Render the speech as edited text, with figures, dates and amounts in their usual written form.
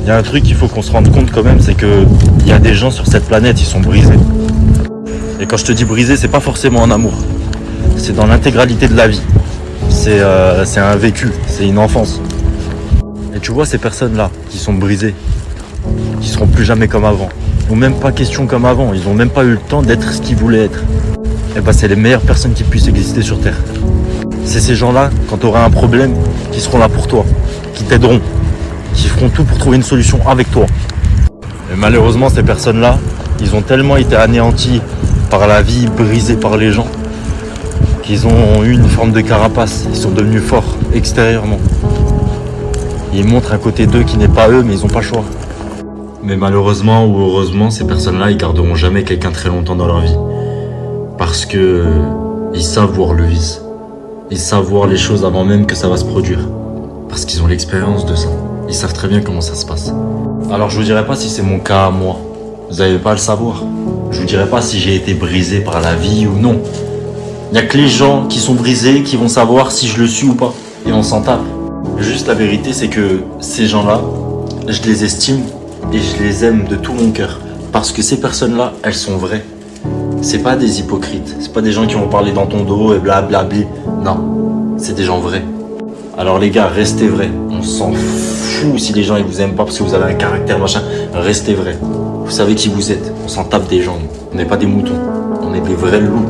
Il y a un truc qu'il faut qu'on se rende compte quand même, c'est que il y a des gens sur cette planète, ils sont brisés. Et quand je te dis brisé, c'est pas forcément un amour. C'est dans l'intégralité de la vie. C'est un vécu, c'est une enfance. Et tu vois ces personnes-là qui sont brisées, qui seront plus jamais comme avant, ou même pas question comme avant, ils ont même pas eu le temps d'être ce qu'ils voulaient être. Et ben c'est les meilleures personnes qui puissent exister sur Terre. C'est ces gens-là, quand tu auras un problème, qui seront là pour toi, qui t'aideront, qui feront tout pour trouver une solution avec toi. Et malheureusement, ces personnes-là, ils ont tellement été anéantis par la vie, brisés par les gens, qu'ils ont eu une forme de carapace. Ils sont devenus forts extérieurement. Ils montrent un côté d'eux qui n'est pas eux, mais ils n'ont pas le choix. Mais malheureusement ou heureusement, ces personnes-là, ils garderont jamais quelqu'un très longtemps dans leur vie. Parce que ils savent voir le vice. Ils savent voir les choses avant même que ça va se produire. Parce qu'ils ont l'expérience de ça. Ils savent très bien comment ça se passe. Alors je vous dirai pas si c'est mon cas à moi. Vous n'avez pas à le savoir. Je vous dirai pas si j'ai été brisé par la vie ou non. Il n'y a que les gens qui sont brisés qui vont savoir si je le suis ou pas. Et on s'en tape. Juste la vérité, c'est que ces gens-là, je les estime et je les aime de tout mon cœur. Parce que ces personnes-là, elles sont vraies. C'est pas des hypocrites. C'est pas des gens qui vont parler dans ton dos et blablabli. Non, c'est des gens vrais. Alors les gars, restez vrais. On s'en fout si les gens ils vous aiment pas parce que vous avez un caractère machin. Restez vrais. Vous savez qui vous êtes. On s'en tape des gens. On n'est pas des moutons. On est des vrais loups.